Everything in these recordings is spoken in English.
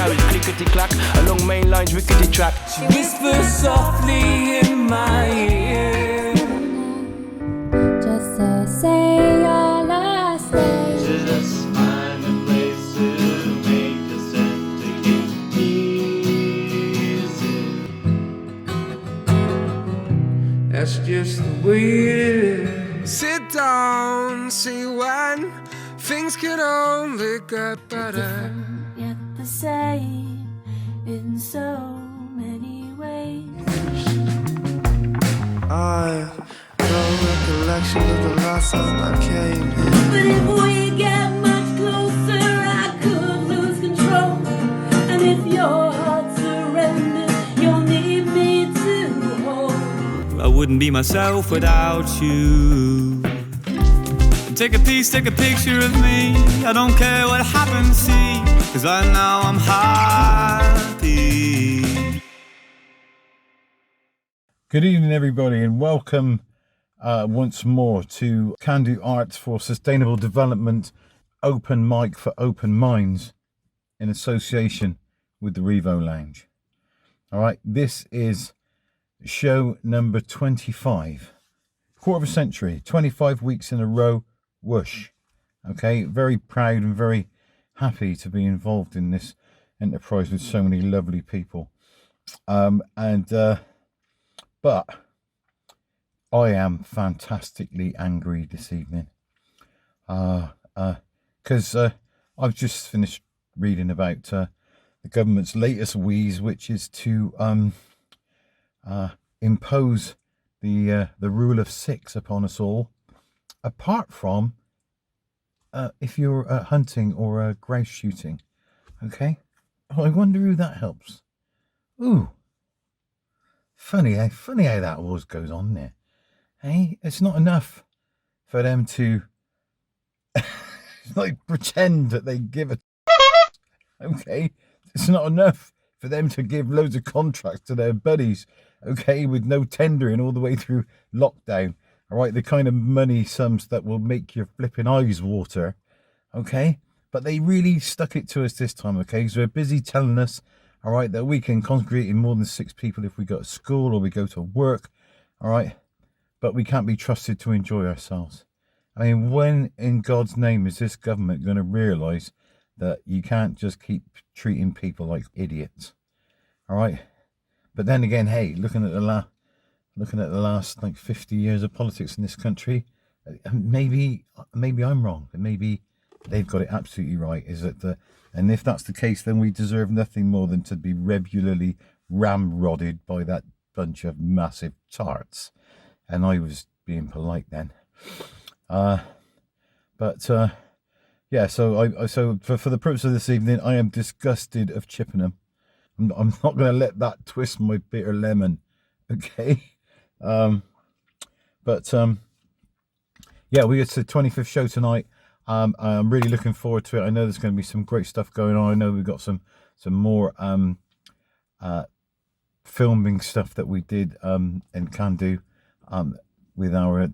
garage, clickety-clack, along main lines, rickety track. She whispers softly in my ear, just to say your last name. Just find a place to make the sentiment easy. that's just the way it is. Sit down, see when things could only get better. Yet the same in so many ways. I no recollection of the last time I came in. But if we get much closer, I could lose control. And if your heart surrenders, you'll need me to hold. I wouldn't be myself without you. Take a piece, take a picture of me. I don't care what happens, see, 'cause I know I'm happy. Good evening, everybody, and welcome once more to Can Do Arts for Sustainable Development Open Mic for Open Minds in association with the Rivo Lounge. All right, this is show number 25. Quarter of a century, 25 weeks in a row, whoosh. Okay, very proud and very happy to be involved in this enterprise with so many lovely people. But I am fantastically angry this evening because I've just finished reading about the government's latest wheeze, which is to impose the rule of 6 upon us all, apart from if you're hunting or grouse shooting. Okay, well, I wonder who that helps. Ooh. Funny how that always goes on there. Hey, it's not enough for them to like pretend that they give a okay. It's not enough for them to give loads of contracts to their buddies, okay, with no tendering all the way through lockdown. All right, the kind of money sums that will make your flipping eyes water, okay? But they really stuck it to us this time, okay? So they're busy telling us, all right, that we can congregate in more than 6 people if we go to school or we go to work, all right? But we can't be trusted to enjoy ourselves. I mean, when in God's name is this government going to realise that you can't just keep treating people like idiots, all right? But then again, hey, looking at the last like 50 years of politics in this country, maybe I'm wrong, and maybe they've got it absolutely right. And if that's the case, then we deserve nothing more than to be regularly ramrodded by that bunch of massive tarts. And I was being polite then. Yeah. So for the purpose of this evening, I am disgusted of Chippenham. I'm not going to let that twist my bitter lemon. Okay. Yeah, it's the 25th show tonight. I'm really looking forward to it. I know there's going to be some great stuff going on. I know we've got some more filming stuff that we did and can do with our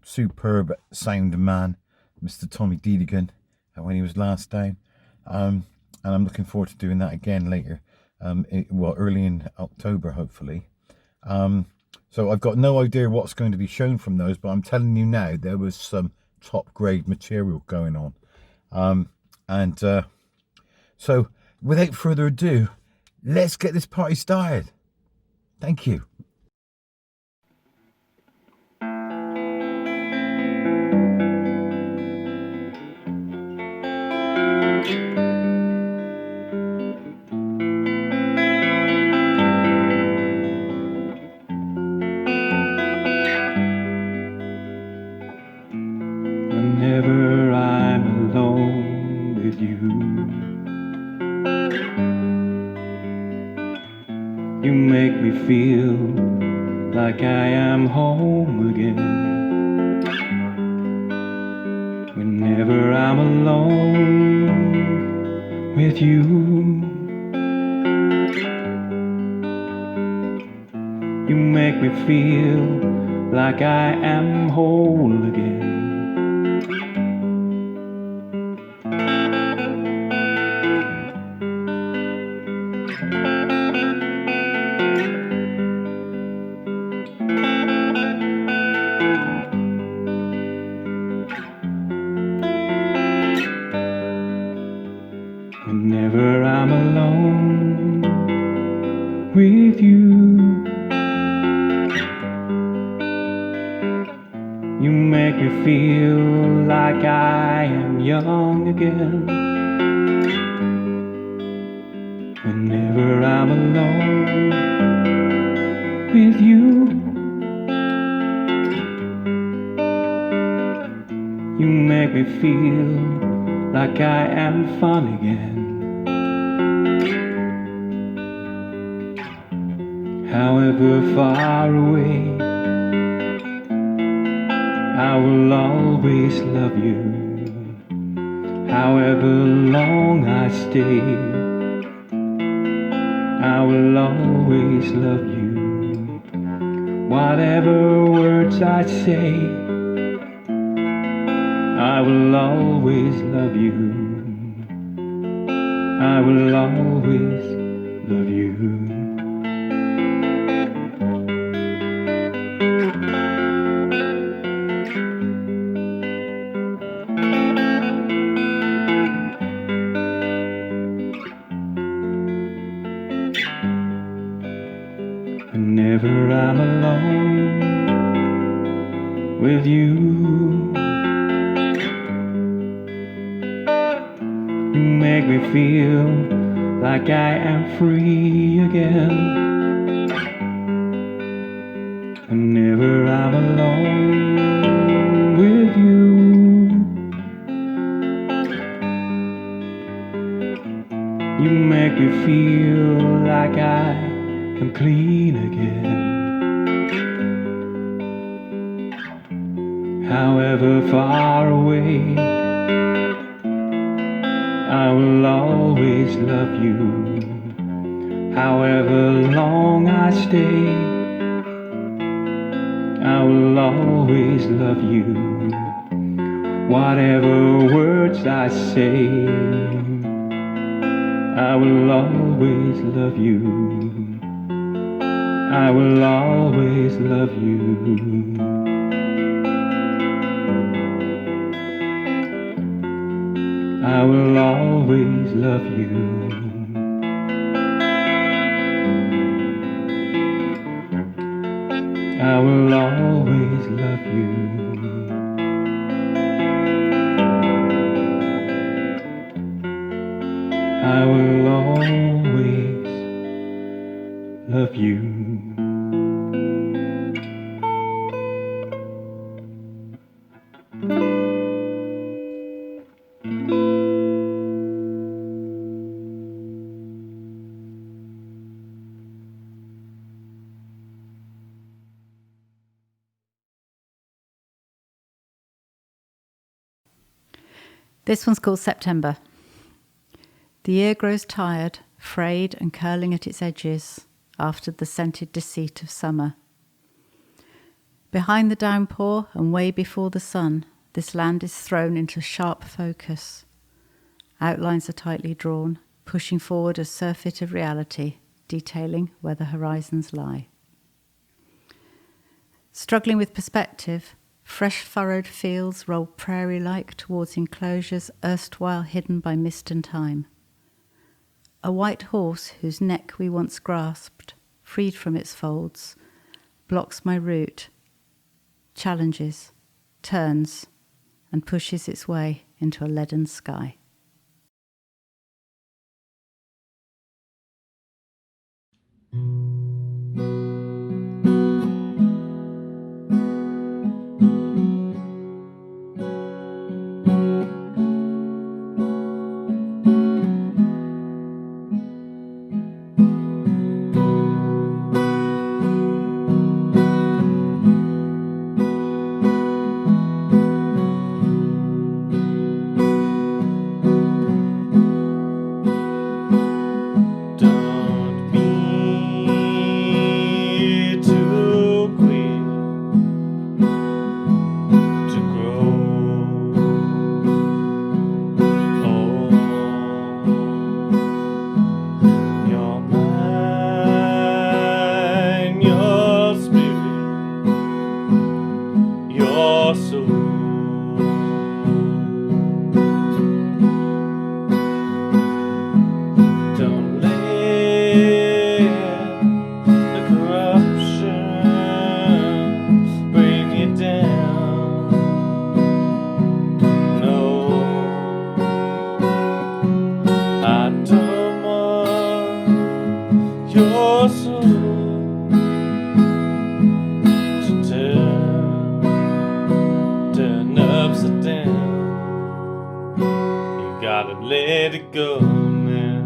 superb sound man, Mr. Tommy Deedigan, when he was last down. And I'm looking forward to doing that again later, early in October, hopefully. So I've got no idea what's going to be shown from those, but I'm telling you now, there was some top grade material going on. So without further ado, let's get this party started. Thank you. Whenever I'm alone with you, you make me feel like I am home again. Whenever I'm alone with you, you make me feel like I am whole again. Whenever I'm alone with you, you make me feel like I am young again. Whenever I'm alone with you, you make me feel like I am fun again. However far away, I will always love you. However long I stay, I will always love you. Whatever words I say, I will always love you. I will always love you. Whenever I'm alone with you, you make me feel like I am free again. Whenever I'm alone with you, you make me feel like I am clean again. However far away, I will always love you. However long I stay, I will always love you. Whatever words I say, I will always love you. I will always love you. I will always love you. I will always love you. I will always love you. This one's called September. The year grows tired, frayed and curling at its edges after the scented deceit of summer. Behind the downpour and way before the sun, this land is thrown into sharp focus. Outlines are tightly drawn, pushing forward a surfeit of reality, detailing where the horizons lie. Struggling with perspective, fresh furrowed fields roll prairie-like towards enclosures erstwhile hidden by mist and time. A white horse whose neck we once grasped, freed from its folds, blocks my route, challenges, turns, and pushes its way into a leaden sky. your soul to turn upside down. You gotta let it go now.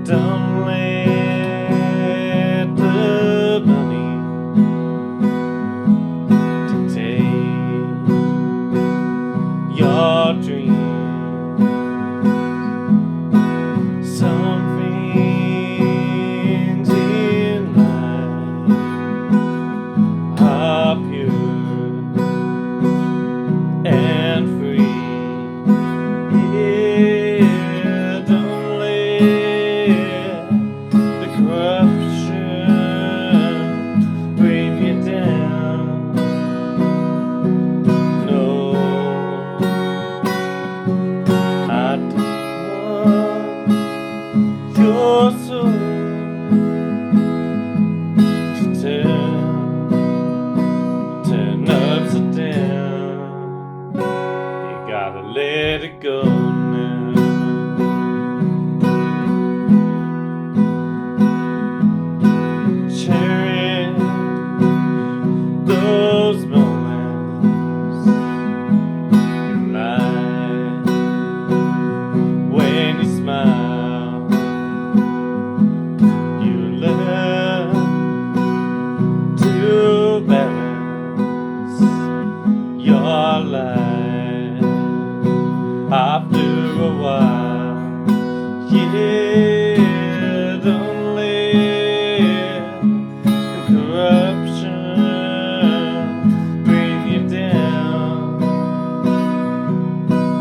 Don't let the money dictate your dreams. Some things in life are pure and free. Yeah, don't let the corruption bring you down. No, I don't want your soul to turn upside down. You gotta let it go now. Cherish those moments in life when you smile. You learn to balance your life after a while. Yeah, don't let the corruption bring you down.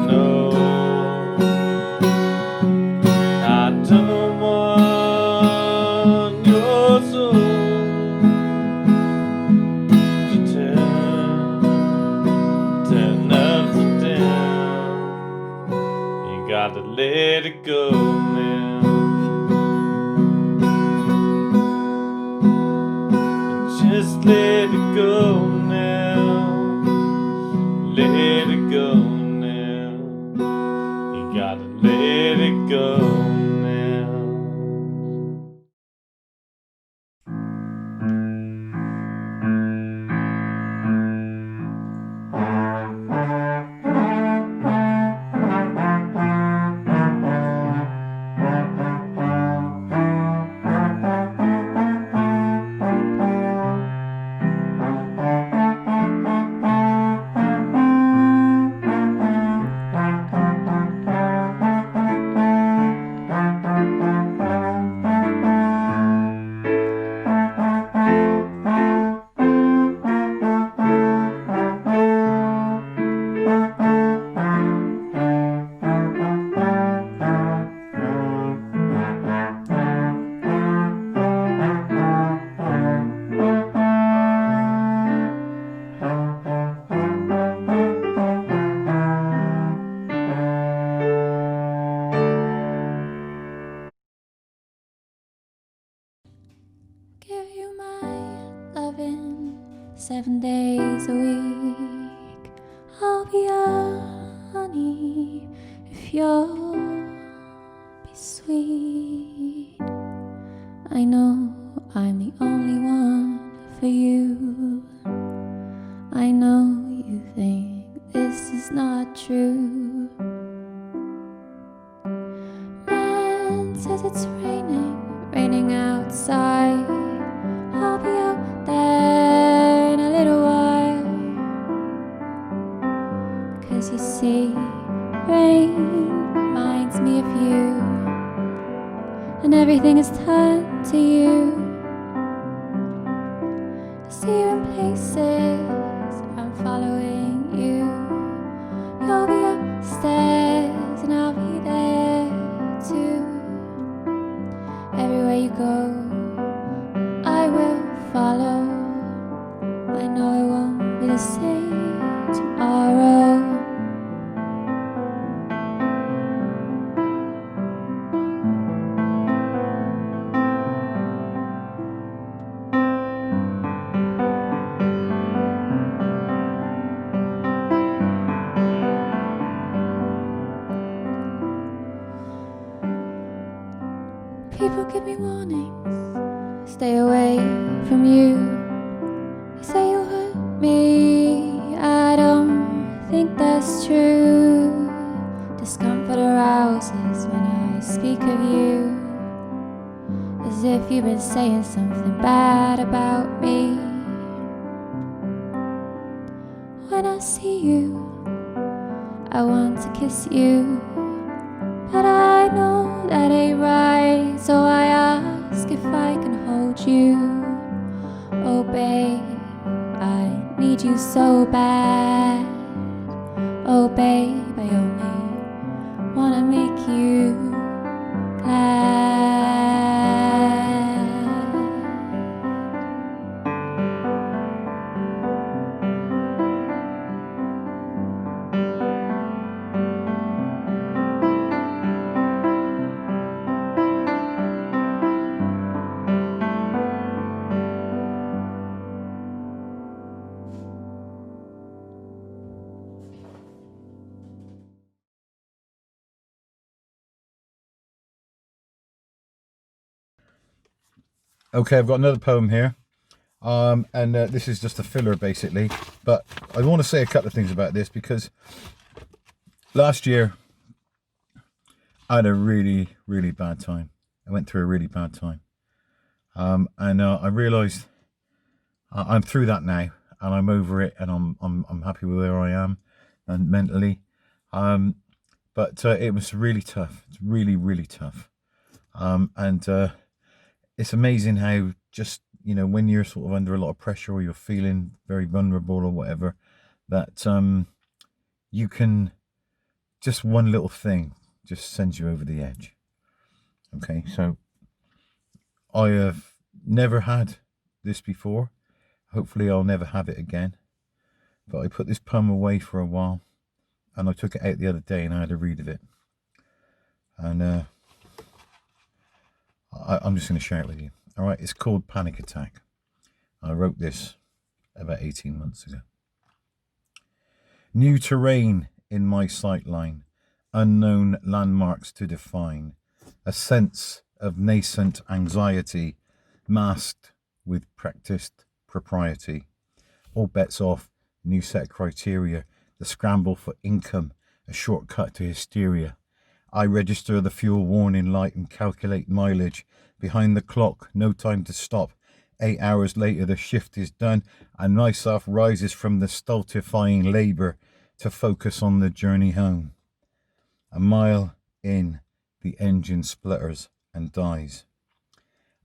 No, I don't want your soul to turn upside down. You gotta let it go now. Just let it go now. Let it go now. You gotta let it go now. Give you my loving 7 days a week. I'll be your honey if you'll be sweet. I know I'm the only one for you. I know you think this is not true. Man says it's raining outside. I'll be out there in a little while. 'Cause you see, rain reminds me of you, and everything has turned to you. I see you in places, I'm following you. You'll be upstairs and I'll be there too. Everywhere you go, I will follow. I know it won't be the same tomorrow. People give me warnings, stay away from you. They say you'll hurt me, I don't think that's true. Discomfort arouses when I speak of you, as if you've been saying something bad about me. When I see you, I want to kiss you, but I know that ain't right, so I ask if I can hold you. Oh babe, I need you so bad. Oh babe, I only wanna make you glad. Okay, I've got another poem here. And this is just a filler, basically. But I want to say a couple of things about this, because last year I had a really, really bad time. I went through a really bad time. And I realised I'm through that now, and I'm over it, and I'm happy with where I am, and mentally. But it was really tough. It's really, really tough. And it's amazing how just, you know, when you're sort of under a lot of pressure, or you're feeling very vulnerable or whatever, that you can, just one little thing just sends you over the edge. Okay, so I have never had this before. Hopefully I'll never have it again. But I put this poem away for a while, and I took it out the other day and I had a read of it. And I'm just going to share it with you. All right, it's called Panic Attack. I wrote this about 18 months ago. New terrain in my sightline, unknown landmarks to define, a sense of nascent anxiety masked with practiced propriety. All bets off, new set criteria, the scramble for income, a shortcut to hysteria. I register the fuel warning light and calculate mileage. Behind the clock, no time to stop. 8 hours later, the shift is done, and myself rises from the stultifying labour to focus on the journey home. A mile in, the engine splutters and dies.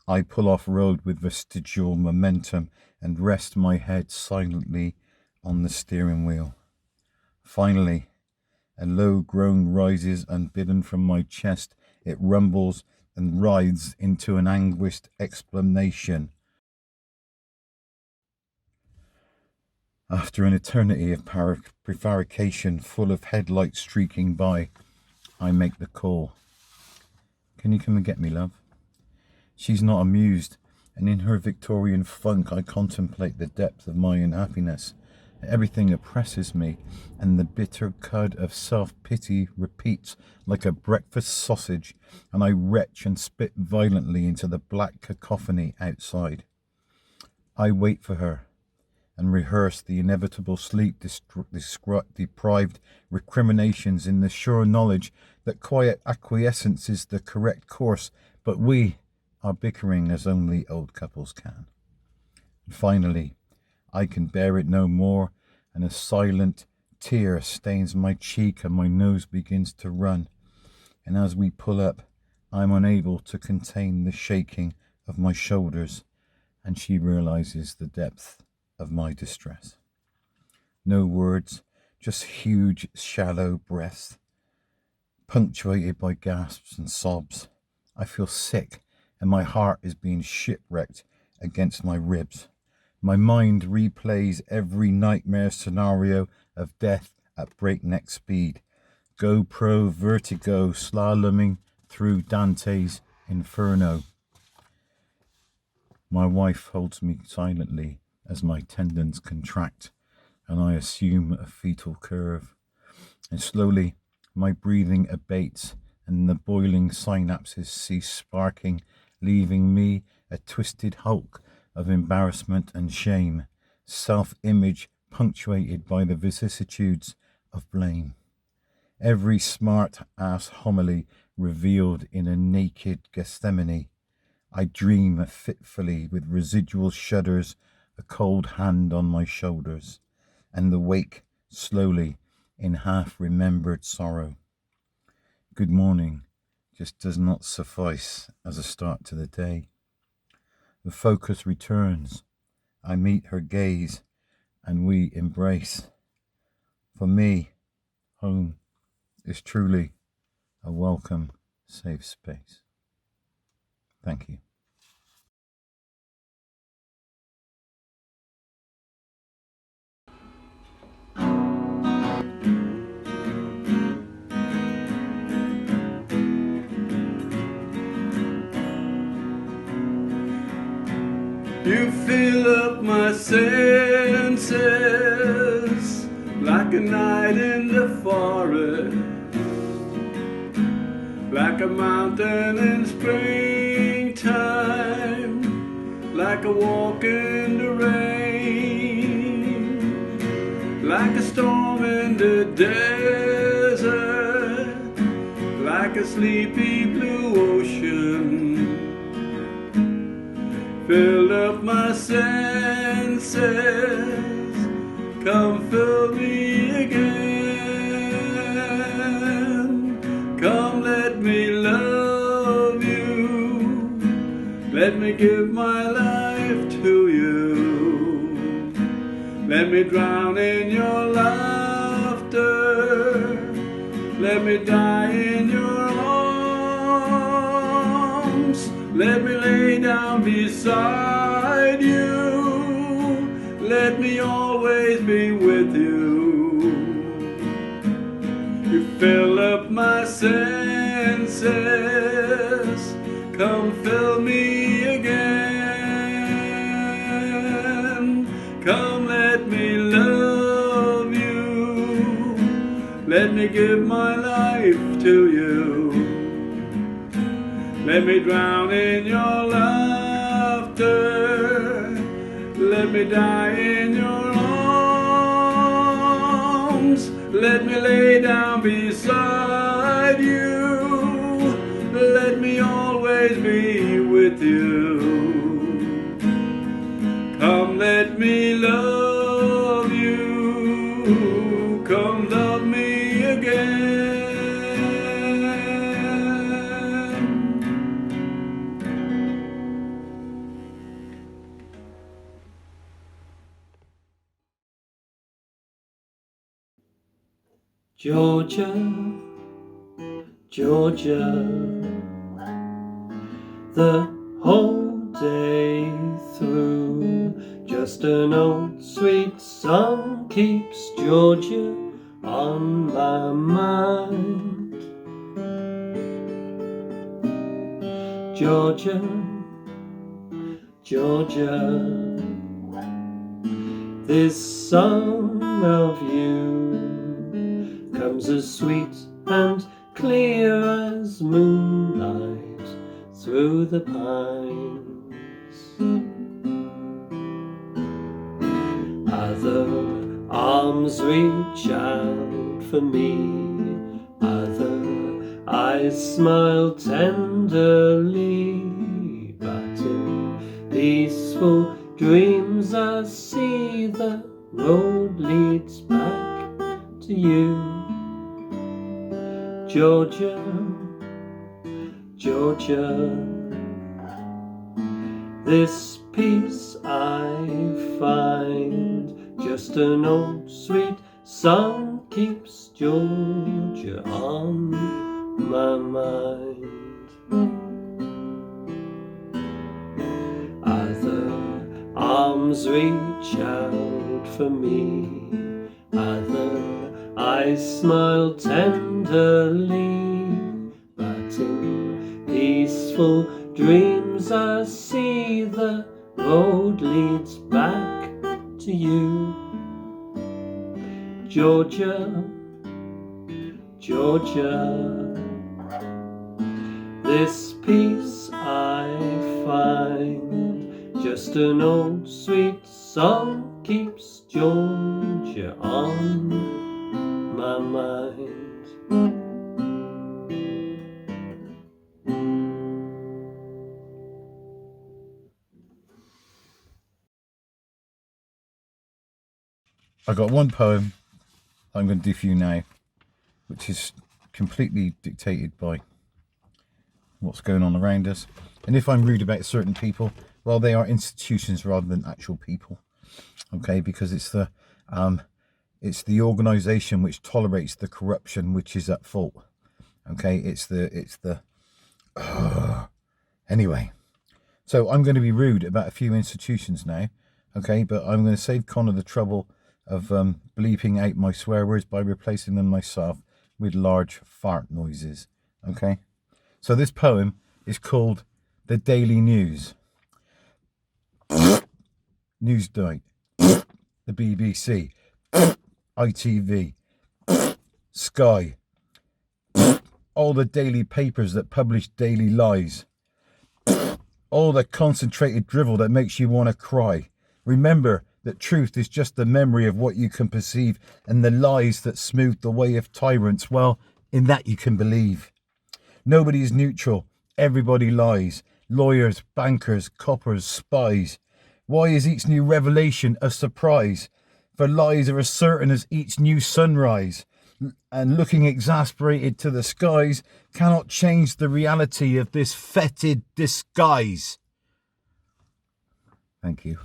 I pull off road with vestigial momentum and rest my head silently on the steering wheel. Finally, a low groan rises unbidden from my chest. It rumbles and writhes into an anguished explanation. After an eternity of prevarication, full of headlights streaking by, I make the call. Can you come and get me, love? She's not amused, and in her Victorian funk I contemplate the depth of my unhappiness. Everything oppresses me, and the bitter cud of self-pity repeats like a breakfast sausage, and I retch and spit violently into the black cacophony outside. I wait for her, and rehearse the inevitable sleep-deprived recriminations in the sure knowledge that quiet acquiescence is the correct course, but we are bickering as only old couples can. And finally, I can bear it no more, and a silent tear stains my cheek and my nose begins to run. And as we pull up, I'm unable to contain the shaking of my shoulders, and she realizes the depth of my distress. No words, just huge, shallow breaths, punctuated by gasps and sobs. I feel sick, and my heart is being shipwrecked against my ribs. My mind replays every nightmare scenario of death at breakneck speed. GoPro vertigo slaloming through Dante's Inferno. My wife holds me silently as my tendons contract and I assume a fetal curve. And slowly my breathing abates and the boiling synapses cease sparking, leaving me a twisted hulk of embarrassment and shame, self-image punctuated by the vicissitudes of blame. Every smart-ass homily revealed in a naked Gethsemane. I dream fitfully with residual shudders, a cold hand on my shoulders, and the wake slowly in half-remembered sorrow. Good morning just does not suffice as a start to the day. The focus returns. I meet her gaze and we embrace. For me, home is truly a welcome, safe space. Thank you. You fill up my senses like a night in the forest, like a mountain in springtime, like a walk in the rain, like a storm in the desert, like a sleepy blue ocean. Fill up my senses, come fill me again. Come let me love you, let me give my life to you. Let me drown in your laughter, let me die in your arms. Let me lay down beside you, let me always be with you. You fill up my senses, come fill me again. Come let me love you, let me give my life to you. Let me drown in your laughter, let me die in your arms. Let me lay down beside you, let me always be with you. Come let me love you, come love me again. Georgia, Georgia, the whole day through, just an old sweet song keeps Georgia on my mind. Georgia, Georgia, this song of you comes as sweet and clear as moonlight through the pines. Other arms reach out for me, other eyes smile tenderly, but in peaceful dreams I see the road leads back to you. Georgia, Georgia, this peace I find, just an old sweet song keeps Georgia on my mind. Other arms reach out for me, other eyes smile tenderly, but in peaceful dreams I see the road leads back to you. Georgia, Georgia, This peace I find, just an old sweet song keeps Georgia on my mind. I got one poem I'm going to do for you now, which is completely dictated by what's going on around us. And if I'm rude about certain people, well, they are institutions rather than actual people. Okay, because it's the organisation which tolerates the corruption which is at fault. Okay, anyway. So I'm going to be rude about a few institutions now. Okay, but I'm going to save Connor the trouble of bleeping out my swear words by replacing them myself with large fart noises. Okay, so this poem is called The Daily News. Newsnight, the BBC, ITV, Sky, all the daily papers that publish daily lies, all the concentrated drivel that makes you want to cry. Remember that truth is just the memory of what you can perceive, and the lies that smooth the way of tyrants, well, in that you can believe. Nobody is neutral, everybody lies. Lawyers, bankers, coppers, spies. Why is each new revelation a surprise? For lies are as certain as each new sunrise, and looking exasperated to the skies cannot change the reality of this fetid disguise. Thank you.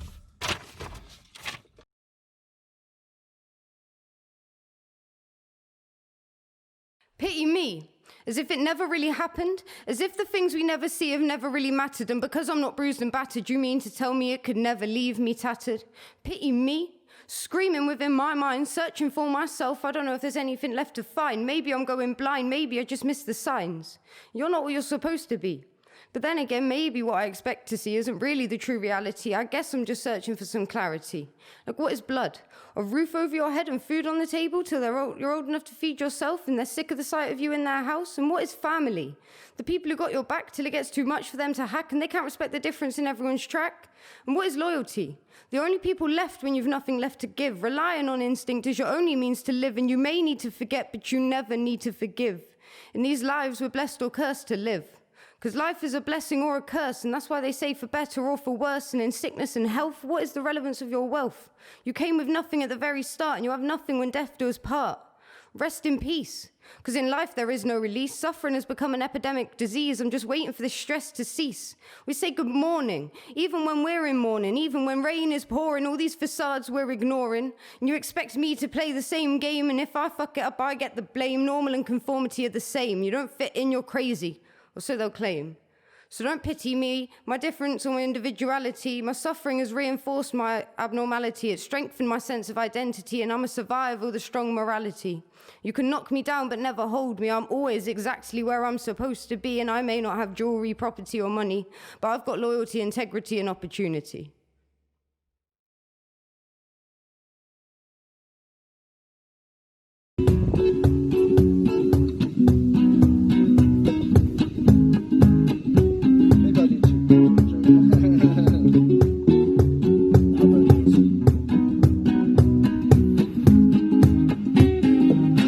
Pity me, as if it never really happened, as if the things we never see have never really mattered, and because I'm not bruised and battered, you mean to tell me it could never leave me tattered? Pity me, screaming within my mind, searching for myself. I don't know if there's anything left to find. Maybe I'm going blind, maybe I just missed the signs. You're not what you're supposed to be. But then again, maybe what I expect to see isn't really the true reality. I guess I'm just searching for some clarity. Like, what is blood? A roof over your head and food on the table till you're old enough to feed yourself and they're sick of the sight of you in their house? And what is family? The people who got your back till it gets too much for them to hack and they can't respect the difference in everyone's track? And what is loyalty? The only people left when you've nothing left to give. Relying on instinct is your only means to live, and you may need to forget, but you never need to forgive. In these lives, we're blessed or cursed to live. Because life is a blessing or a curse, and that's why they say for better or for worse, and in sickness and health, what is the relevance of your wealth? You came with nothing at the very start, and you have nothing when death do us part. Rest in peace, because in life there is no release. Suffering has become an epidemic disease. I'm just waiting for this stress to cease. We say good morning, even when we're in mourning, even when rain is pouring, all these facades we're ignoring. And you expect me to play the same game, and if I fuck it up, I get the blame. Normal and conformity are the same. You don't fit in, you're crazy. Or so they'll claim. So don't pity me, my difference or my individuality. My suffering has reinforced my abnormality. It's strengthened my sense of identity, and I'm a survivor with a strong morality. You can knock me down but never hold me. I'm always exactly where I'm supposed to be, and I may not have jewelry, property or money, but I've got loyalty, integrity and opportunity.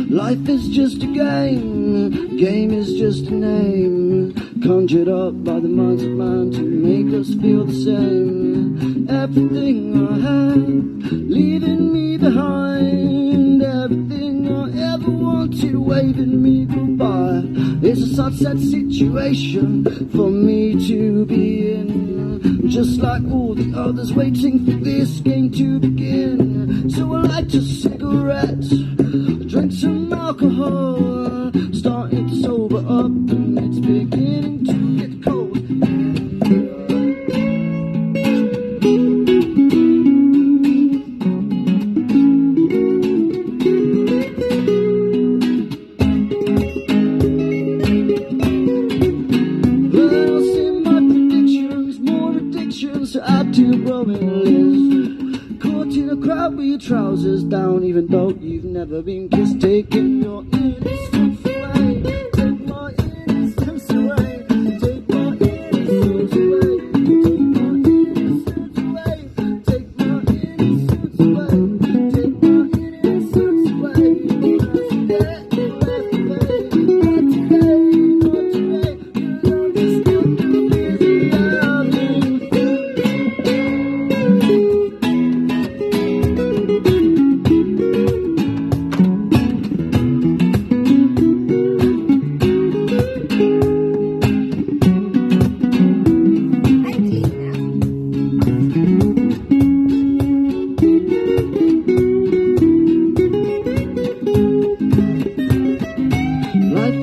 Life is just a game is just a name, conjured up by the minds of man to make us feel the same. Everything I have, leaving me behind, everything I ever wanted, waving me goodbye. It's a sunset situation for me to be in, just like all the others waiting for this game to begin. So I light a cigarette, drink some alcohol, starting to sober up, and it's beginning to get cold. Well, I'll say my predictions, more addictions to add to a growing list. Caught in a crowd with your trousers down, even though you've never been kissed. Taking your innocence away, take my innocence away.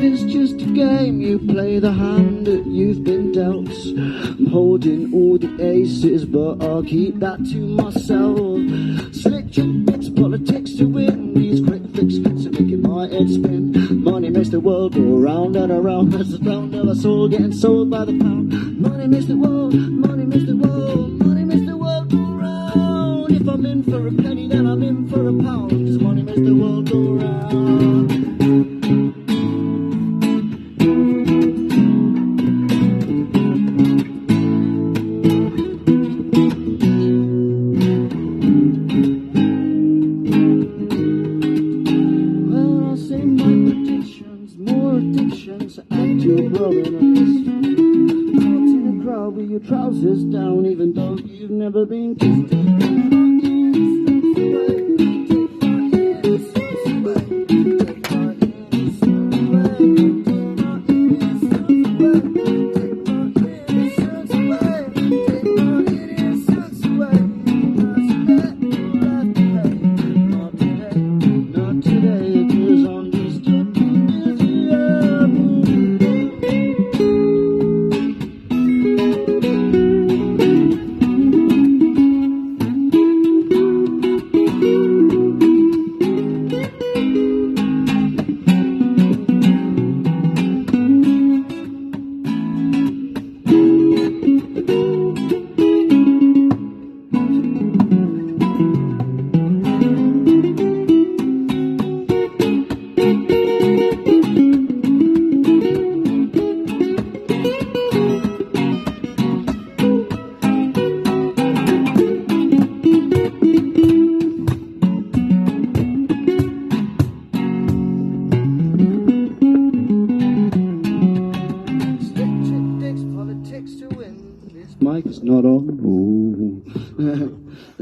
Life is just a game, you play the hand that you've been dealt. I'm holding all the aces, but I'll keep that to myself. Slick tricks, politics to win, these quick fixes are making my head spin. Money makes the world go round and around, that's the sound of us all getting sold by the pound. Money makes the world, money makes the world, money makes the world go round. If I'm in for a penny, then I'm in for a pound, 'cause money makes the world go round. Trousers down, even though you've never been kissed.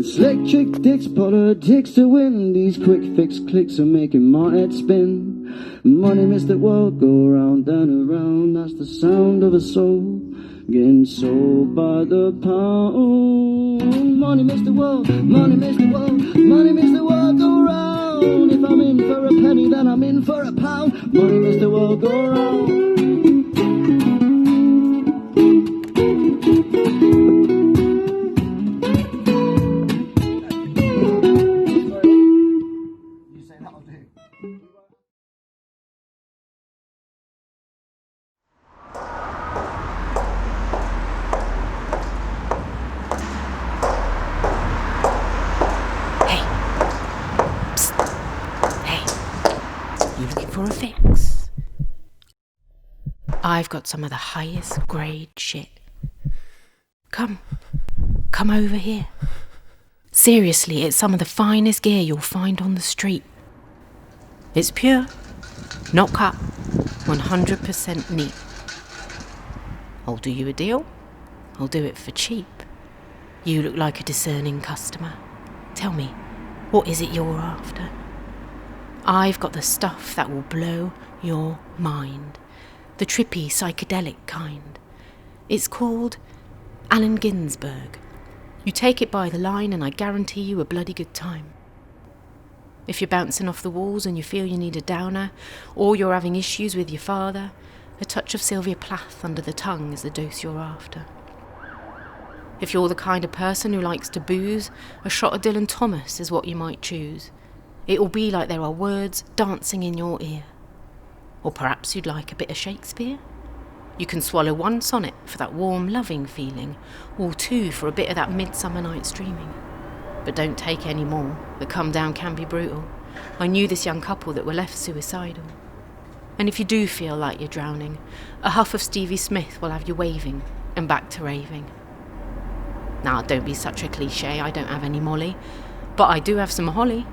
Slick dicks, politics to win. These quick fix clicks are making my head spin. Money makes the world go round and around. That's the sound of a soul getting sold by the pound. Money makes the world, money makes the world, money makes the world go round. If I'm in for a penny, then I'm in for a pound. Money makes the world go round. I've got some of the highest grade shit. Come over here. Seriously, it's some of the finest gear you'll find on the street. It's pure, not cut, 100% neat. I'll do you a deal. I'll do it for cheap. You look like a discerning customer. Tell me, what is it you're after? I've got the stuff that will blow your mind. The trippy, psychedelic kind. It's called Allen Ginsberg. You take it by the line and I guarantee you a bloody good time. If you're bouncing off the walls and you feel you need a downer, or you're having issues with your father, a touch of Sylvia Plath under the tongue is the dose you're after. If you're the kind of person who likes to booze, a shot of Dylan Thomas is what you might choose. It will be like there are words dancing in your ear. Or perhaps you'd like a bit of Shakespeare? You can swallow one sonnet for that warm, loving feeling, or two for a bit of that midsummer night's dreaming. But don't take any more. The come down can be brutal. I knew this young couple that were left suicidal. And if you do feel like you're drowning, a huff of Stevie Smith will have you waving and back to raving. Now, don't be such a cliche, I don't have any Molly, but I do have some Holly.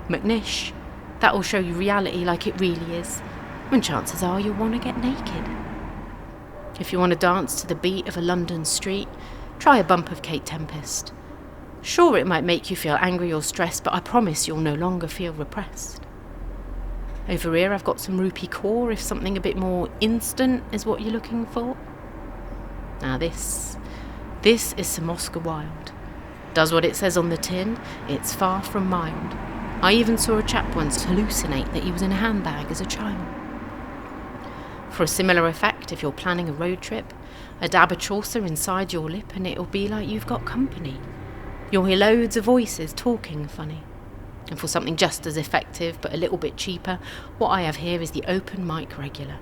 McNish. That'll show you reality like it really is. And chances are you'll want to get naked. If you want to dance to the beat of a London street, try a bump of Kate Tempest. Sure, it might make you feel angry or stressed, but I promise you'll no longer feel repressed. Over here I've got some rupee core if something a bit more instant is what you're looking for. Now this is some Oscar Wilde. Does what it says on the tin, it's far from mild. I even saw a chap once hallucinate that he was in a handbag as a child. For a similar effect, if you're planning a road trip, a dab of Chaucer inside your lip and it'll be like you've got company. You'll hear loads of voices talking funny. And for something just as effective but a little bit cheaper, what I have here is the open mic regular.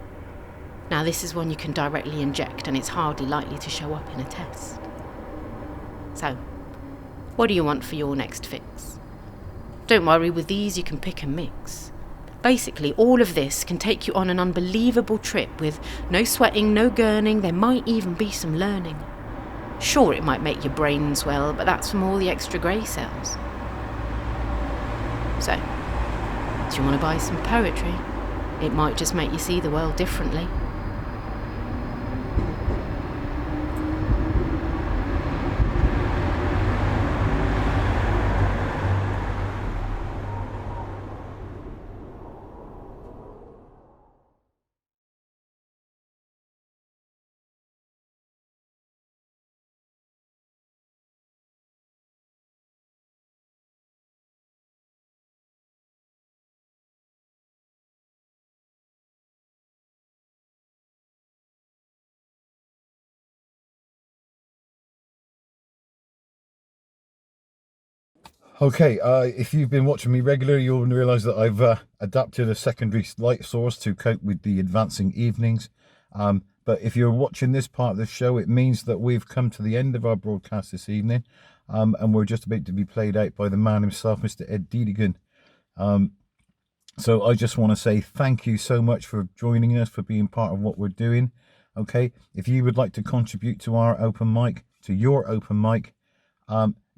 Now this is one you can directly inject and it's hardly likely to show up in a test. So, what do you want for your next fix? Don't worry, with these you can pick and mix. Basically, all of this can take you on an unbelievable trip with no sweating, no gurning, there might even be some learning. Sure, it might make your brain swell, but that's from all the extra grey cells. So, do you want to buy some poetry? It might just make you see the world differently. Okay, if you've been watching me regularly, you'll realise that I've adapted a secondary light source to cope with the advancing evenings. But if you're watching this part of the show, it means that we've come to the end of our broadcast this evening, and we're just about to be played out by the man himself, Mr. Ed Deedigan. So I just want to say thank you so much for joining us, for being part of what we're doing. Okay, if you would like to contribute to our open mic, to your open mic,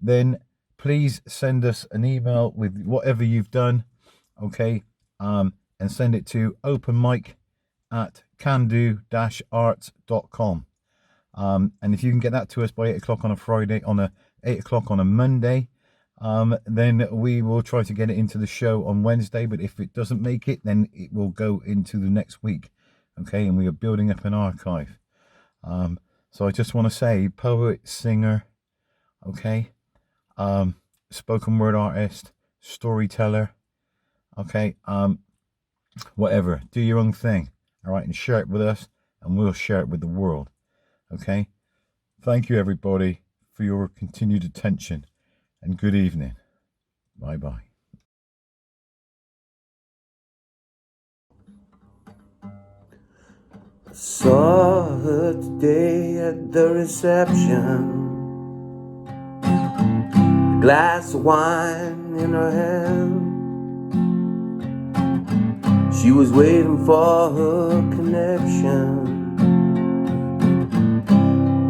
then please send us an email with whatever you've done, okay, and send it to openmic@cando-arts.com. And if you can get that to us by 8 o'clock on a Friday, on 8 o'clock on a Monday, then we will try to get it into the show on Wednesday. But if it doesn't make it, then it will go into the next week, okay? And we are building up an archive. So I just want to say, poet, singer, okay, spoken word artist, storyteller, okay, whatever, do your own thing, all right, and share it with us, and we'll share it with the world, okay? Thank you, everybody, for your continued attention, and good evening. Bye-bye. Saw her today at the reception, glass of wine in her hand. She was waiting for her connection.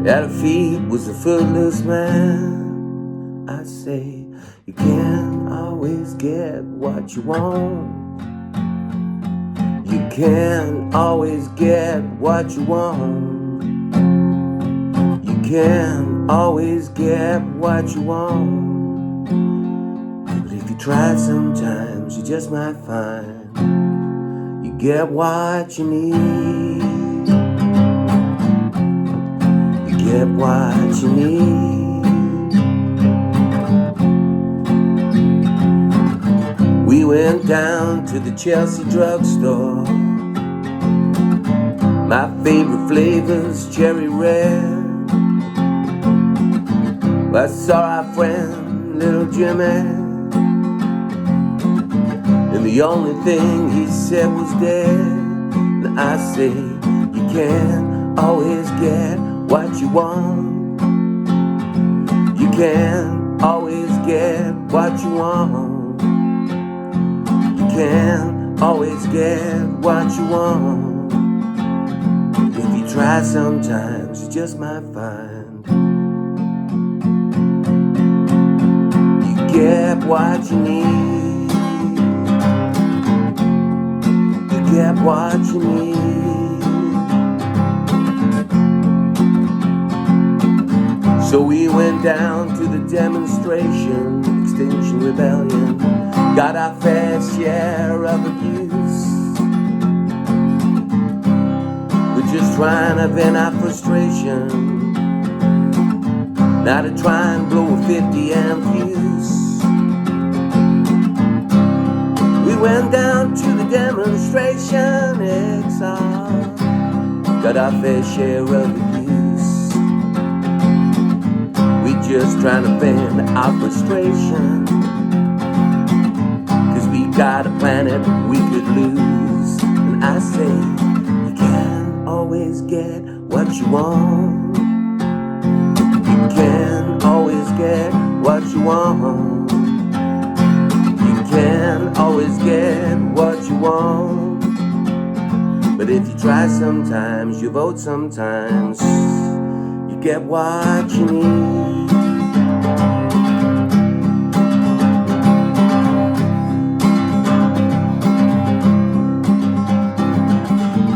At her feet was a footless man. I say, you can't always get what you want. You can't always get what you want. You can't always get what you want. If you try sometimes, you just might find you get what you need. You get what you need. We went down to the Chelsea drugstore. My favorite flavor's cherry red. I saw our friend, little Jimmy, and the only thing he said was dead. And I say, you can't always get what you want. You can't always get what you want. You can't always get what you want. If you try sometimes, you just might find you get what you need. Get what you need. So we went down to the demonstration, Extinction Rebellion, got our fair share of abuse. We're just trying to vent our frustration, not to try and blow a 50 amp fuse. We went down to the demonstration, XR. but our fair share of abuse. We're just trying to vent our frustration, 'cause we got a planet we could lose. And I say, you can't always get what you want. You can't always get what you want. You can't always get what you want. But if you try sometimes, you vote sometimes, you get what you need.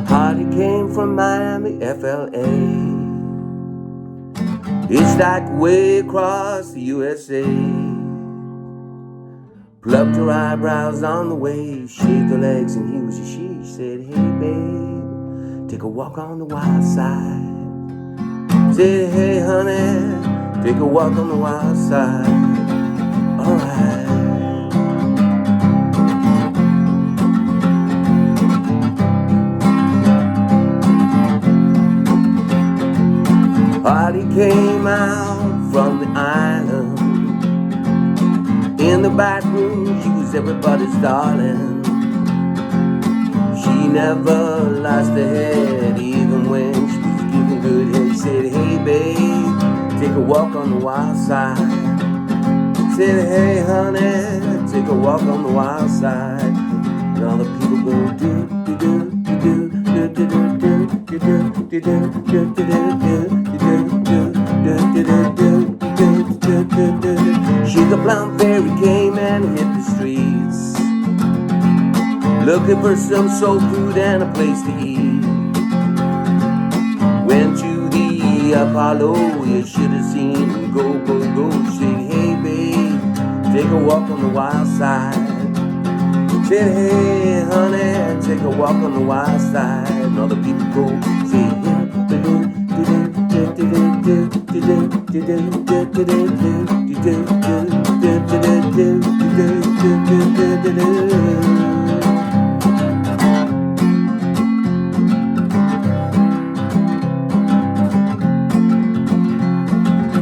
Hardy came from Miami, FLA. It's like way across the USA. Plucked her eyebrows on the way, shaved her legs and he was a she. Said, hey babe, take a walk on the wild side. Said, hey honey, take a walk on the wild side. Alright. Hardy came out from the island. In the back room, she was everybody's darling. She never lost her head, even when she was giving good head. Said, hey babe, take a walk on the wild side. Said, hey honey, take a walk on the wild side. And all the people go do do do do do do do do do do do do do do. Sugar Plum Fairy came and hit the streets, looking for some soul food and a place to eat. Went to the Apollo, you should have seen him go, go, go. Said, hey babe, take a walk on the wild side. Said, hey honey, take a walk on the wild side. And all the people go, say,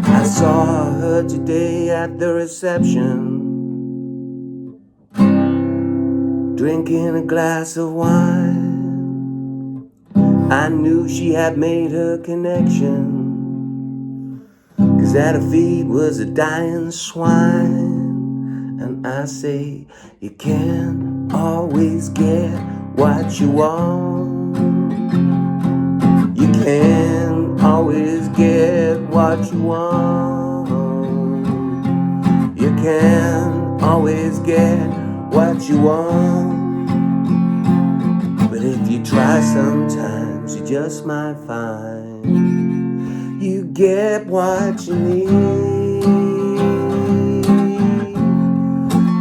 I saw her today at the reception, drinking a glass of wine. I knew she had made her connection, 'cause at her feet was a dying swine. And I say, you can't always get what you want. You can't always get what you want. You can't always get what you want. But if you try sometimes, you just might find you get what you need.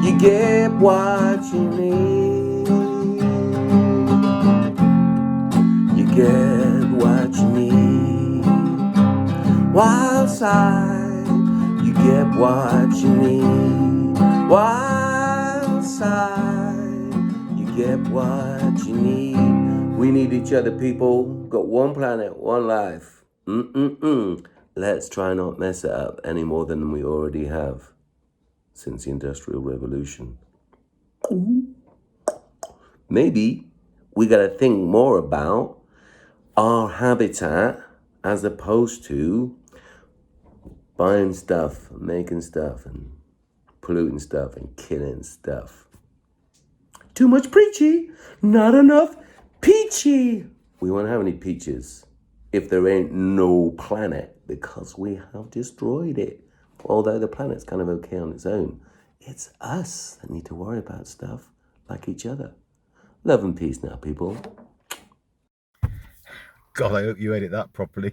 You get what you need. You get what you need. Wild side, you get what you need. Wild side, you get what you need. We need each other, people. Got one planet, one life. Let's try not mess it up any more than we already have since the Industrial Revolution. Maybe we gotta think more about our habitat as opposed to buying stuff, making stuff, and polluting stuff, and killing stuff. Too much preachy, not enough peachy. We won't have any peaches if there ain't no planet, because we have destroyed it. Although the planet's kind of okay on its own, it's us that need to worry about stuff like each other. Love and peace now, people. God, I hope you edit that properly.